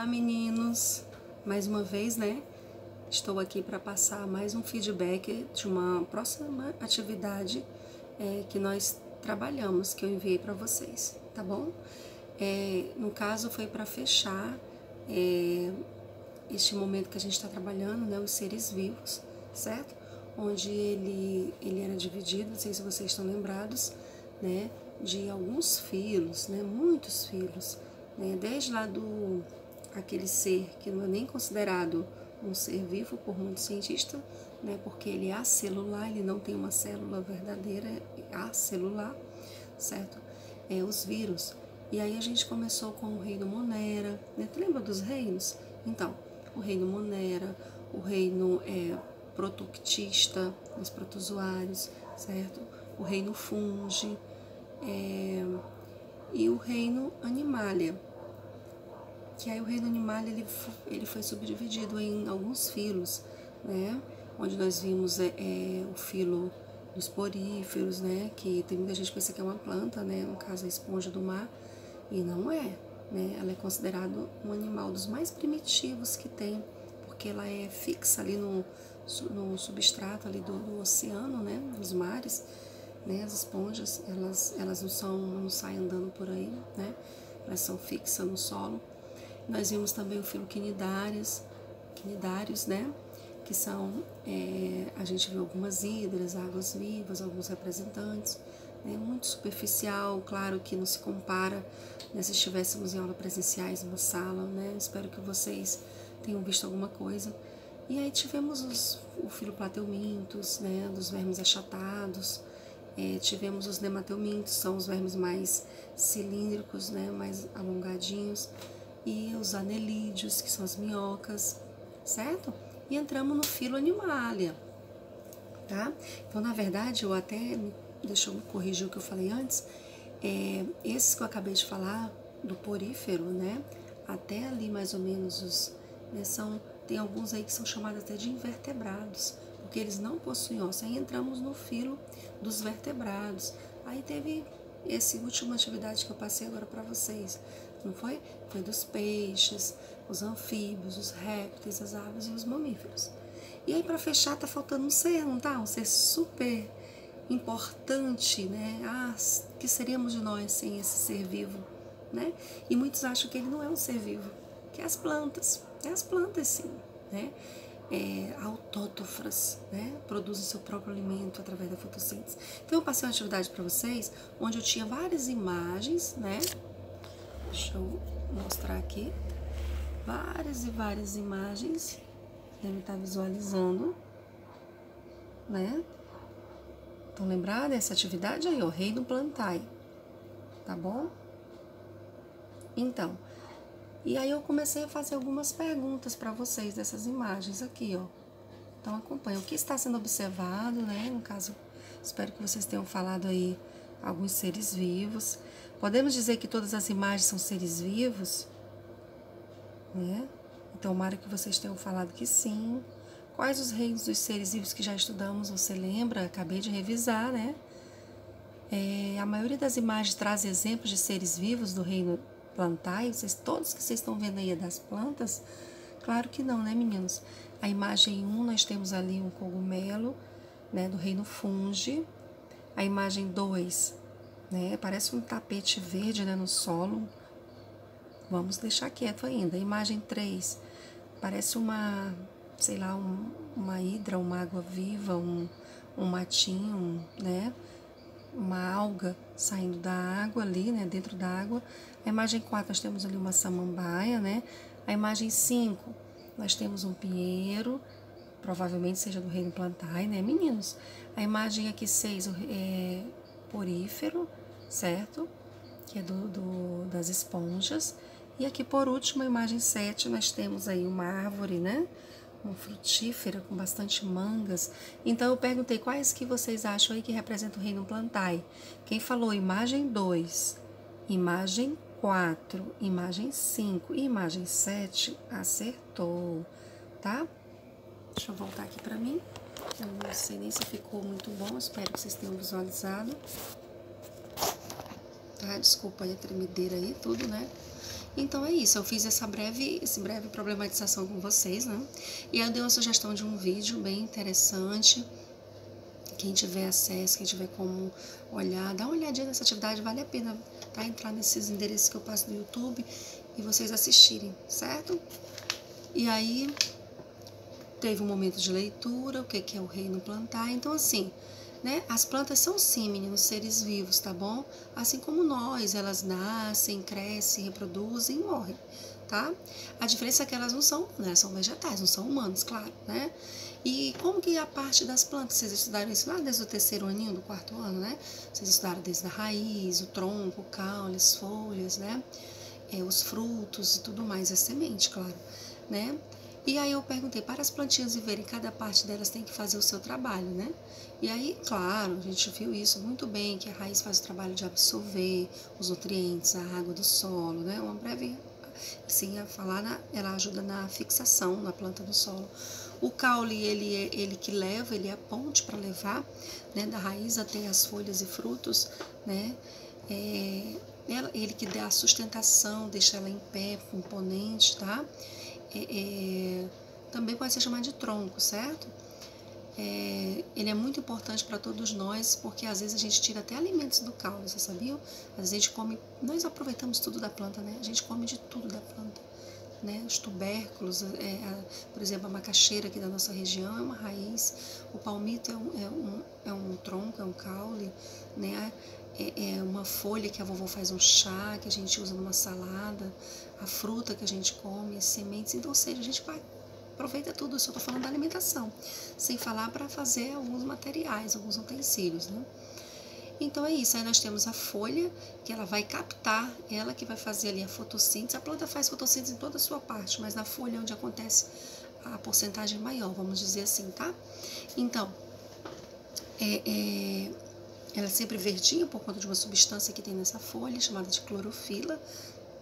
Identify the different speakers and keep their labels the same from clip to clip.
Speaker 1: Olá, meninos, mais uma vez, né? Estou aqui para passar mais um feedback de uma próxima atividade que nós trabalhamos, que eu enviei para vocês, tá bom? No caso, foi para fechar este momento que a gente está trabalhando, né? Os seres vivos, certo? Onde ele era dividido, não sei se vocês estão lembrados, né? De alguns filos, né? Muitos filos, né? Desde lá aquele ser que não é nem considerado um ser vivo por muitos cientistas, né, porque ele é acelular, ele não tem uma célula verdadeira, é acelular, certo? Os vírus. E aí a gente começou com o reino Monera, né? Tu lembra dos reinos? Então, o reino Monera, o reino protoctista, os protozoários, certo? O reino Fungi e o reino Animalia. Que aí o reino animal ele foi subdividido em alguns filos, né? Onde nós vimos o filo dos poríferos, né? Que tem muita gente que pensa que é uma planta, né? No caso a esponja do mar, e não é, né? Ela é considerada um animal dos mais primitivos que tem, porque ela é fixa ali no substrato ali do oceano, né? Dos mares, né? As esponjas, elas não saem andando por aí, né? Elas são fixas no solo. Nós vimos também o filo quinidários, né? Que são, a gente viu algumas hidras, águas vivas, alguns representantes, né? Muito superficial, claro que não se compara, né, se estivéssemos em aula presenciais, numa sala, né? Espero que vocês tenham visto alguma coisa. E aí tivemos o filo plateumintos, né? Dos vermes achatados, tivemos os nemateumintos, são os vermes mais cilíndricos, né? Mais alongadinhos. E os anelídeos, que são as minhocas, certo? E entramos no filo Animalia, tá? Então, na verdade, deixa eu corrigir o que eu falei antes, esses que eu acabei de falar, do porífero, né? Até ali, mais ou menos, né, tem alguns aí que são chamados até de invertebrados, porque eles não possuem osso. Aí entramos no filo dos vertebrados. Aí teve essa última atividade que eu passei agora para vocês, não foi? Foi dos peixes, os anfíbios, os répteis, as aves e os mamíferos. E aí, para fechar, tá faltando um ser, não tá? Um ser super importante, né? Que seríamos de nós sem esse ser vivo, né? E muitos acham que ele não é um ser vivo, que é as plantas. É as plantas, sim, né? Autótrofas, né? Produzem seu próprio alimento através da fotossíntese. Então, eu passei uma atividade para vocês, onde eu tinha várias imagens, né? Deixa eu mostrar aqui. Várias e várias imagens. Deve estar visualizando, né? Estão lembrados dessa atividade aí, ó? Reino Plantae. Tá bom? Então, e aí eu comecei a fazer algumas perguntas para vocês dessas imagens aqui, ó. Então acompanha o que está sendo observado, né? No caso, espero que vocês tenham falado aí alguns seres vivos. Podemos dizer que todas as imagens são seres vivos, né? Então, tomara que vocês tenham falado que sim. Quais os reinos dos seres vivos que já estudamos? Você lembra? Acabei de revisar, né? A maioria das imagens traz exemplos de seres vivos do reino Plantae. Todos que vocês estão vendo aí é das plantas? Claro que não, né, meninos? A imagem 1, nós temos ali um cogumelo, né, do reino Fungi. A imagem 2, né, parece um tapete verde, né, no solo. Vamos deixar quieto ainda. A imagem 3, parece uma, sei lá, uma hidra, uma água viva, um matinho, né? Uma alga saindo da água ali, né? Dentro da água. A imagem 4, nós temos ali uma samambaia, né? A imagem 5, nós temos um pinheiro, provavelmente seja do reino Plantae, né, meninos? A imagem aqui 6 é porífero, certo? Que é das esponjas. E aqui, por último, a imagem 7, nós temos aí uma árvore, né? Uma frutífera com bastante mangas. Então, eu perguntei quais que vocês acham aí que representam o reino Plantae. Quem falou imagem 2, imagem 4, imagem 5 e imagem 7, acertou, tá? Deixa eu voltar aqui pra mim. Eu não sei nem se ficou muito bom, espero que vocês tenham visualizado. Tá? Desculpa aí a tremedeira aí, tudo, né? Então é isso, eu fiz essa breve problematização com vocês, né? E aí eu dei uma sugestão de um vídeo bem interessante. Quem tiver acesso, quem tiver como olhar, dá uma olhadinha nessa atividade, vale a pena, tá? Entrar nesses endereços que eu passo no YouTube e vocês assistirem, certo? E aí teve um momento de leitura, o que é o reino plantar. Então assim, né? As plantas são sim, meninos, seres vivos, tá bom? Assim como nós, elas nascem, crescem, reproduzem e morrem, tá? A diferença é que elas não são, né? São vegetais, não são humanos, claro, né? E como que é a parte das plantas? Vocês estudaram isso lá desde o terceiro aninho, do quarto ano, né? Vocês estudaram desde a raiz, o tronco, o caule, as folhas, né? Os frutos e tudo mais, a semente, claro, né? E aí eu perguntei para as plantinhas viverem, cada parte delas tem que fazer o seu trabalho, né? E aí, claro, a gente viu isso muito bem, que a raiz faz o trabalho de absorver os nutrientes, a água do solo, né? Uma breve, assim, a falar, ela ajuda na fixação na planta do solo. O caule, ele que leva, ele é a ponte para levar, né, da raiz até as folhas e frutos, né? Ele que dá a sustentação, deixa ela em pé, imponente, tá? Também pode ser chamado de tronco, certo? Ele é muito importante para todos nós, porque às vezes a gente tira até alimentos do caule, você sabia? Às vezes a gente come, nós aproveitamos tudo da planta, né? A gente come de tudo da planta, né? Os tubérculos, por exemplo, a macaxeira aqui da nossa região é uma raiz, o palmito é um tronco, é um caule, né? É uma folha que a vovó faz um chá, que a gente usa numa salada, a fruta que a gente come, as sementes, então, ou seja, a gente vai aproveita tudo, eu só estou falando da alimentação, sem falar para fazer alguns materiais, alguns utensílios, né? Então é isso, aí nós temos a folha, que ela vai captar, ela que vai fazer ali a fotossíntese. A planta faz fotossíntese em toda a sua parte, mas na folha é onde acontece a porcentagem maior, vamos dizer assim, tá? Então, ela é sempre verdinha por conta de uma substância que tem nessa folha, chamada de clorofila,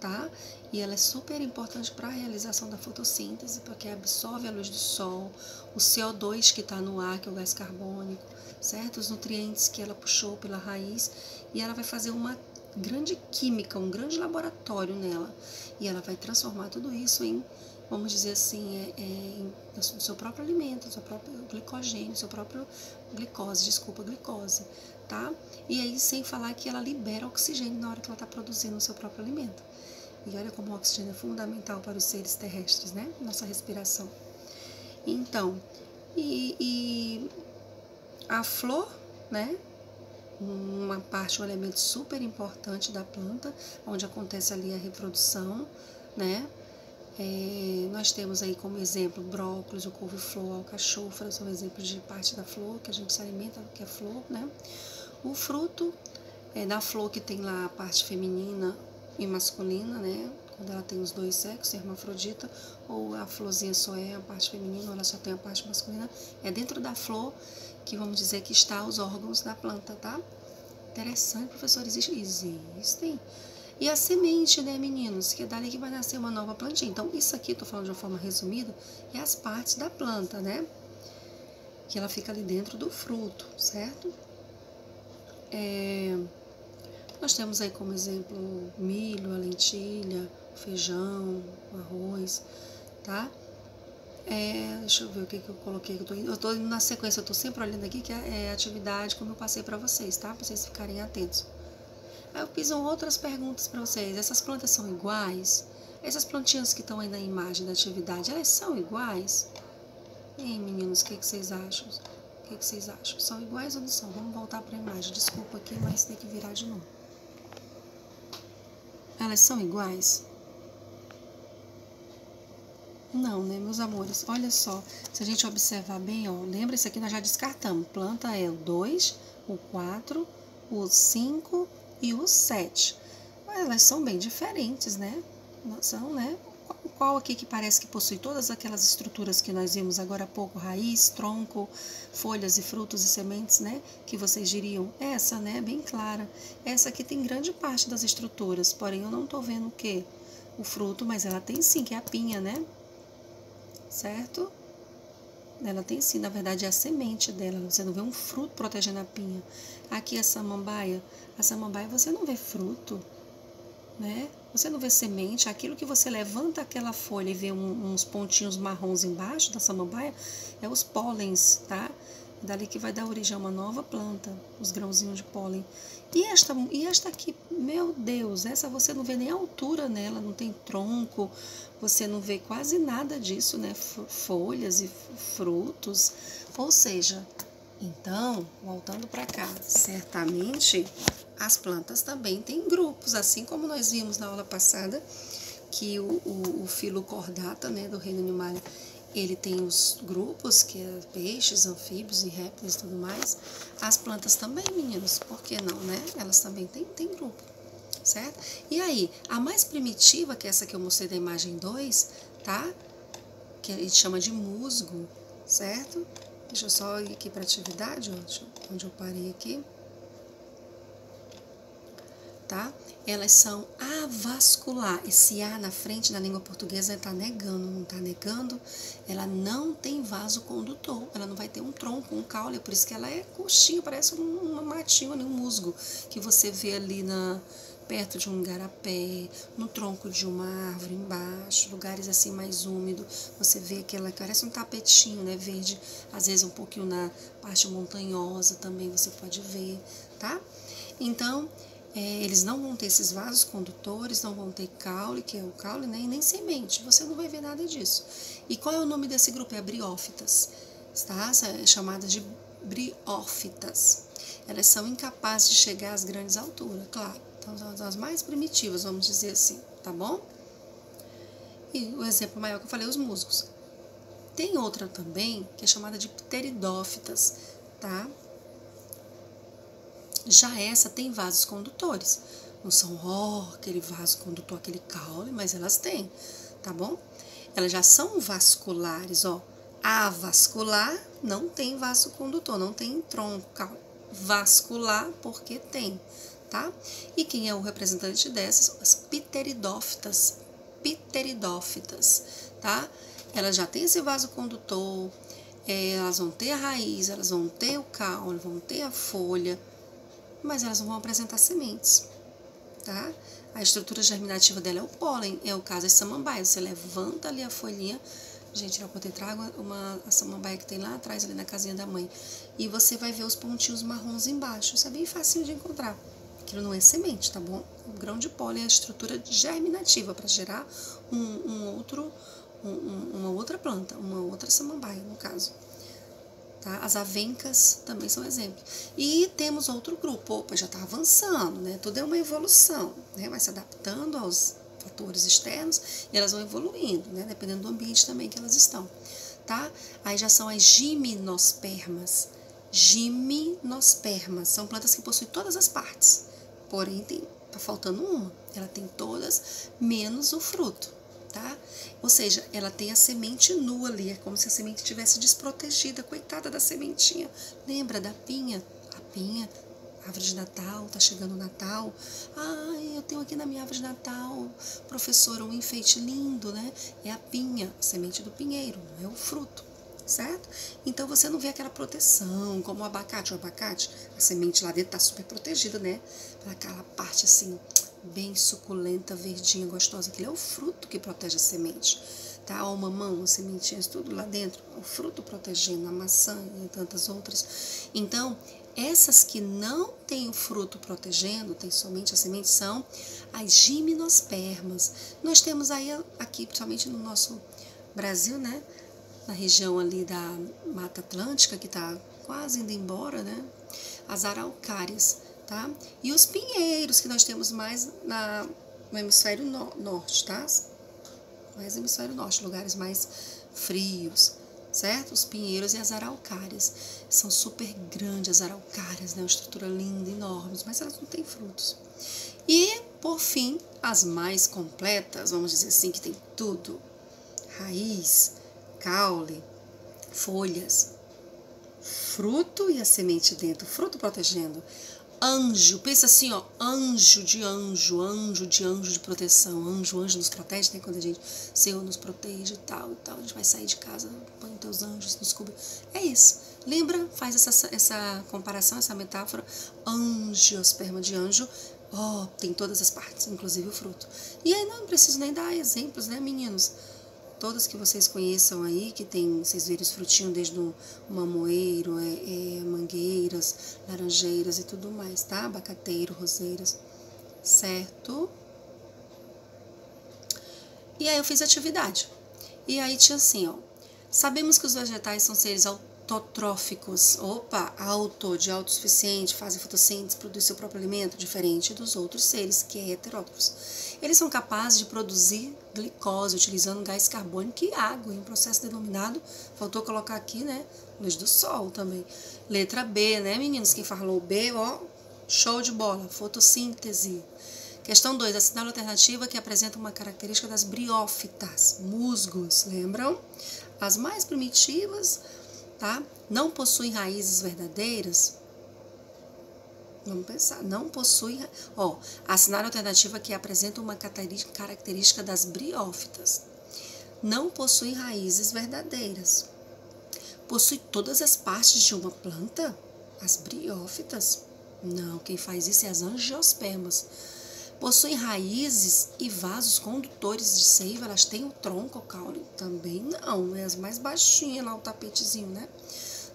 Speaker 1: tá? E ela é super importante para a realização da fotossíntese, porque absorve a luz do sol, o CO2 que está no ar, que é o gás carbônico, certo? Os nutrientes que ela puxou pela raiz, e ela vai fazer uma grande química, um grande laboratório nela, e ela vai transformar tudo isso em, vamos dizer assim, no seu próprio alimento, seu próprio glicogênio, seu próprio glicose, tá? E aí, sem falar que ela libera oxigênio na hora que ela está produzindo o seu próprio alimento. E olha como o oxigênio é fundamental para os seres terrestres, né? Nossa respiração. Então, e a flor, né? Uma parte, um elemento super importante da planta, onde acontece ali a reprodução, né? Nós temos aí como exemplo brócolis, o couve-flor, a alcachofra, são exemplos de parte da flor que a gente se alimenta, que é flor, né? O fruto da flor, que tem lá a parte feminina e masculina, né? Quando ela tem os dois sexos, hermafrodita, ou a florzinha só é a parte feminina, ou ela só tem a parte masculina. É dentro da flor que vamos dizer que está os órgãos da planta, tá? Interessante, professores, existem. E a semente, né, meninos? Que é dali que vai nascer uma nova plantinha. Então, isso aqui, eu tô falando de uma forma resumida, é as partes da planta, né? Que ela fica ali dentro do fruto, certo? Nós temos aí como exemplo o milho, a lentilha, o feijão, o arroz, tá? Deixa eu ver o que eu coloquei. Eu tô indo na sequência, eu tô sempre olhando aqui, que é a atividade como eu passei para vocês, tá? Para vocês ficarem atentos. Aí eu fiz outras perguntas para vocês. Essas plantas são iguais? Essas plantinhas que estão aí na imagem da atividade, elas são iguais? Ei, meninos, o que vocês acham? O que vocês acham? São iguais ou não são? Vamos voltar para a imagem. Desculpa aqui, mas tem que virar de novo. Elas são iguais? Não, né, meus amores? Olha só, se a gente observar bem, ó, lembra, isso aqui nós já descartamos. Planta é o 2, o 4, o 5 e o 7. Mas elas são bem diferentes, né? São, né? Qual aqui que parece que possui todas aquelas estruturas que nós vimos agora há pouco? Raiz, tronco, folhas e frutos e sementes, né? Que vocês diriam? Essa, né? Bem clara. Essa aqui tem grande parte das estruturas, porém eu não tô vendo o quê? O fruto, mas ela tem sim, que é a pinha, né? Certo? Ela tem sim, na verdade é a semente dela, você não vê um fruto protegendo a pinha. Aqui a samambaia você não vê fruto, né? Você não vê semente, aquilo que você levanta aquela folha e vê uns pontinhos marrons embaixo da samambaia, é os pólens, tá? Dali que vai dar origem a uma nova planta, os grãozinhos de pólen. E esta aqui, meu Deus, essa você não vê nem a altura nela, não tem tronco, você não vê quase nada disso, né? Folhas e frutos. Ou seja, então, voltando para cá, certamente as plantas também têm grupos, assim como nós vimos na aula passada, que o filo cordata, né, do reino animal, ele tem os grupos, que é peixes, anfíbios e répteis e tudo mais. As plantas também, meninos, por que não, né? Elas também têm grupo, certo? E aí, a mais primitiva, que é essa que eu mostrei da imagem 2, tá? Que a gente chama de musgo, certo? Deixa eu só ir aqui para atividade, ó, onde eu parei aqui. Tá? Elas são avascular. Esse A na frente na língua portuguesa está negando, não está negando. Ela não tem vaso condutor, ela não vai ter um tronco, um caule, por isso que ela é coxinha, parece uma matinha, um musgo que você vê ali perto de um igarapé, no tronco de uma árvore embaixo, lugares assim mais úmidos, você vê aquela que parece um tapetinho, né, verde, às vezes um pouquinho na parte montanhosa também você pode ver, tá? Então, eles não vão ter esses vasos condutores, não vão ter caule, que é o caule, né, e nem semente, você não vai ver nada disso. E qual é o nome desse grupo? É briófitas, tá? É chamada de briófitas. Elas são incapazes de chegar às grandes alturas, claro. Então, são as mais primitivas, vamos dizer assim, tá bom? E o exemplo maior que eu falei, os musgos. Tem outra também, que é chamada de pteridófitas, tá? Já essa tem vasos condutores. Não são, aquele vaso condutor, aquele caule, mas elas têm, tá bom? Elas já são vasculares, ó. Avascular não tem vaso condutor, não tem tronco, caule. Vascular, porque tem, tá? E quem é o representante dessas? As pteridófitas. Pteridófitas, tá? Elas já têm esse vaso condutor, elas vão ter a raiz, elas vão ter o caule, vão ter a folha, mas elas vão apresentar sementes, tá? A estrutura germinativa dela é o pólen, é o caso das samambaias. Você levanta ali a folhinha, gente, eu poder trago a samambaia que tem lá atrás, ali na casinha da mãe, e você vai ver os pontinhos marrons embaixo. Isso é bem facinho de encontrar. Aquilo não é semente, tá bom? O grão de pólen é a estrutura germinativa para gerar uma outra planta, uma outra samambaia, no caso. Tá? As avencas também são exemplos. E temos outro grupo, opa, já está avançando, né? Tudo é uma evolução, né? Vai se adaptando aos fatores externos e elas vão evoluindo, né? Dependendo do ambiente também que elas estão, tá? Aí já são as gimnospermas. Gimnospermas são plantas que possuem todas as partes, porém tá faltando uma. Ela tem todas, menos o fruto, tá? Ou seja, ela tem a semente nua ali, é como se a semente estivesse desprotegida, coitada da sementinha. Lembra da pinha? A pinha, árvore de Natal, tá chegando o Natal. Ai, eu tenho aqui na minha árvore de Natal, professora, um enfeite lindo, né? É a pinha, a semente do pinheiro, não é o fruto, certo? Então você não vê aquela proteção, como o abacate. A semente lá dentro tá super protegida, né? Aquela parte assim, bem suculenta, verdinha, gostosa. Aquilo é o fruto que protege a semente, tá? O mamão, as sementinhas, tudo lá dentro, o fruto protegendo, a maçã e tantas outras. Então, essas que não têm o fruto protegendo, tem somente a semente, são as gimnospermas. Nós temos aí, aqui, principalmente no nosso Brasil, né? Na região ali da Mata Atlântica, que está quase indo embora, né? As araucárias, tá? E os pinheiros, que nós temos mais no hemisfério norte, tá? Mais no hemisfério norte, lugares mais frios, certo? Os pinheiros e as araucárias. São super grandes as araucárias, né? Uma estrutura linda, enormes, mas elas não têm frutos. E, por fim, as mais completas, vamos dizer assim, que tem tudo. Raiz, caule, folhas, fruto e a semente dentro, fruto protegendo. Anjo, pensa assim, ó, anjo de proteção, anjo nos protege, né, quando a gente, Senhor nos protege e tal, a gente vai sair de casa, põe os teus anjos, nos cobre, é isso, lembra, faz essa comparação, essa metáfora, angiosperma de anjo, Ó, tem todas as partes, inclusive o fruto. E aí não preciso nem dar exemplos, né, meninos? Todas que vocês conheçam aí, que tem, vocês verem os frutinhos desde o mamoeiro, mangueiras, laranjeiras e tudo mais, tá? Abacateiro, roseiras, certo? E aí eu fiz atividade. E aí tinha assim, ó. Sabemos que os vegetais são seres autotróficos, de autossuficiente, fazem fotossíntese, produzem seu próprio alimento, diferente dos outros seres, que é heterótrofos. Eles são capazes de produzir glicose utilizando gás carbônico e água, em um processo denominado, faltou colocar aqui, né, luz do sol também. Letra B, né, meninos? Quem falou B, ó, show de bola, fotossíntese. Questão 2, assinale a alternativa que apresenta uma característica das briófitas, musgos, lembram? As mais primitivas, tá? Não possuem raízes verdadeiras. Vamos pensar, não possuem... Ó, assinale a alternativa que apresenta uma característica das briófitas. Não possuem raízes verdadeiras. Possui todas as partes de uma planta? As briófitas? Não, quem faz isso é as angiospermas. Possuem raízes e vasos condutores de seiva, elas têm o tronco, o caule? Também não, é as mais baixinhas lá, o tapetezinho, né?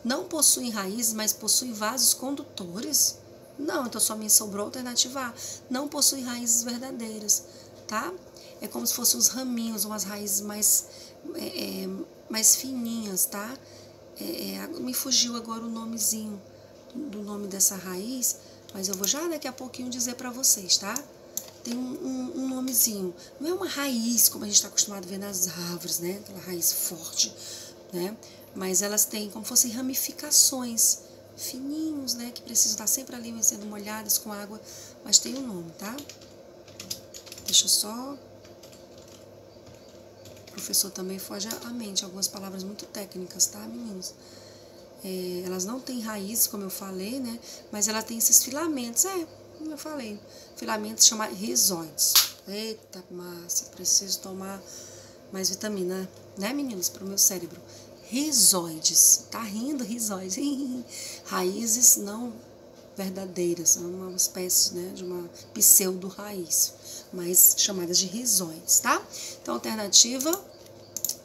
Speaker 1: Não possuem raízes, mas possuem vasos condutores? Não, então só me sobrou a alternativa A. Não possuem raízes verdadeiras, tá? É como se fossem uns raminhos, umas raízes mais fininhas, tá? Me fugiu agora o nomezinho do nome dessa raiz, mas eu vou já daqui a pouquinho dizer pra vocês, tá? Tem um nomezinho. Não é uma raiz, como a gente está acostumado a ver nas árvores, né? Aquela raiz forte, né? Mas elas têm como se fossem ramificações fininhos, né? Que precisam estar sempre ali sendo molhadas com água, mas tem um nome, tá? Deixa só... O professor também foge à mente, algumas palavras muito técnicas, tá, meninos? Elas não têm raízes, como eu falei, né? Mas ela tem esses filamentos, como eu falei, filamentos chamados rizóides. Eita, Márcia, preciso tomar mais vitamina, né, meninos, para o meu cérebro. Rizóides, tá rindo, rizóides? Raízes não verdadeiras, são uma espécie, né, de uma pseudo-raiz, mas chamadas de rizóides, tá? Então, alternativa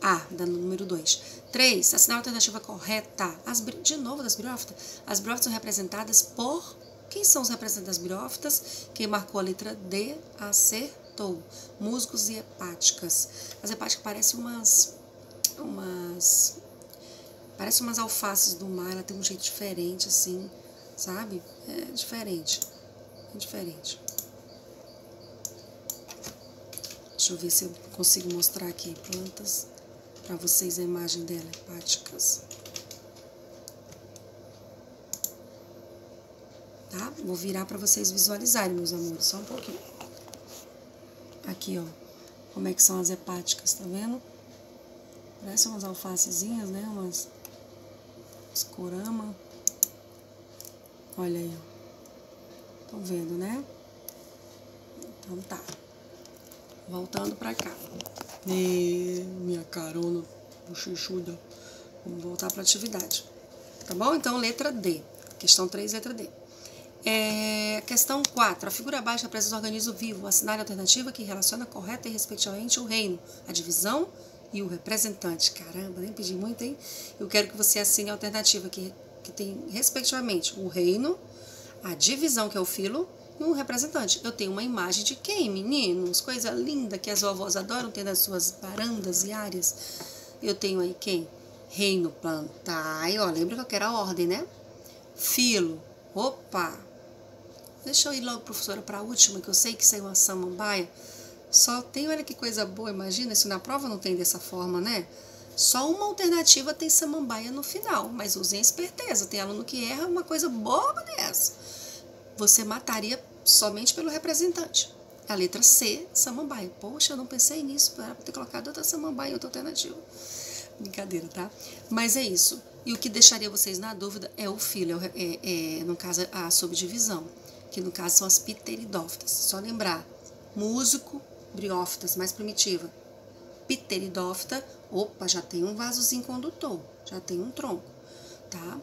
Speaker 1: A, da número 2. 3, assinale a alternativa correta. De novo, das briófitas. As briófitas são representadas por... Quem são os representantes das briófitas? Quem marcou a letra D acertou. Musgos e hepáticas. As hepáticas parecem parecem umas alfaces do mar. Ela tem um jeito diferente, assim, sabe? É diferente. É diferente. Deixa eu ver se eu consigo mostrar aqui plantas para vocês a imagem dela, hepáticas. Tá? Vou virar para vocês visualizarem, meus amores, só um pouquinho. Aqui, ó, como é que são as hepáticas, tá vendo? Parecem umas alfacezinhas, né? Umas corama. Olha aí, ó. Estão vendo, né? Então tá. Voltando pra cá. Minha carona bochechuda. Vamos voltar pra atividade. Tá bom? Então, letra D. Questão 3, letra D. Questão 4. A figura abaixo apresenta o organismo vivo. Assinale a alternativa que relaciona correta e respectivamente o reino, a divisão e o representante. Caramba, nem pedi muito, hein? Eu quero que você assine a alternativa que tem respectivamente o reino, a divisão, que é o filo, e um representante. Eu tenho uma imagem de quem, meninos? Coisa linda que as vovós adoram ter nas suas varandas e áreas. Eu tenho aí quem? Reino, plantae. Ó, lembra que eu quero a ordem, né? Filo. Opa! Deixa eu ir logo, professora, para a última, que eu sei que saiu uma samambaia. Só tem, olha que coisa boa, imagina, se na prova não tem dessa forma, né? Só uma alternativa tem samambaia no final, mas usem a esperteza. Tem aluno que erra uma coisa boba dessa. Você mataria somente pelo representante. A letra C, samambaia. Poxa, eu não pensei nisso, para ter colocado outra samambaia, outra alternativa. Brincadeira, tá? Mas é isso. E o que deixaria vocês na dúvida é o filo, no caso, a subdivisão, que no caso são as pteridófitas. Só lembrar, músico, briófitas, mais primitiva. Pteridófita, opa, já tem um vasozinho condutor, já tem um tronco, tá?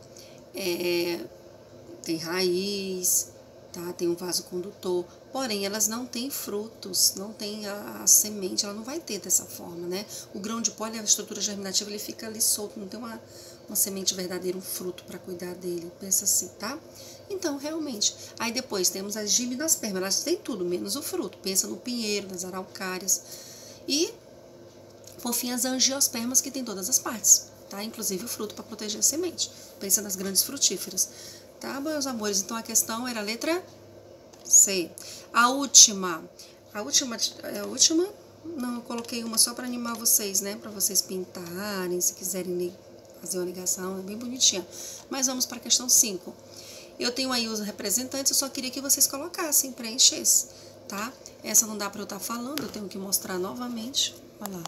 Speaker 1: Tem raiz, tá? Tem um vaso condutor. porém elas não têm frutos, não tem a semente, ela não vai ter dessa forma, né? O grão de pólen, a estrutura germinativa, ele fica ali solto, não tem uma semente verdadeira, um fruto para cuidar dele, pensa assim, tá? Então, realmente, aí depois temos as gimnospermas, elas têm tudo, menos o fruto, pensa no pinheiro, nas araucárias, e, por fim, as angiospermas, que tem todas as partes, tá? Inclusive o fruto para proteger a semente, pensa nas grandes frutíferas, tá, meus amores? Então, a questão era a letra C. A última, não, eu coloquei uma só para animar vocês, né, para vocês pintarem, se quiserem fazer uma ligação, é bem bonitinha. Mas vamos para a questão 5. Eu tenho aí os representantes, eu só queria que vocês colocassem, preenchessem, tá? Essa não dá para eu estar falando, eu tenho que mostrar novamente. Olha lá.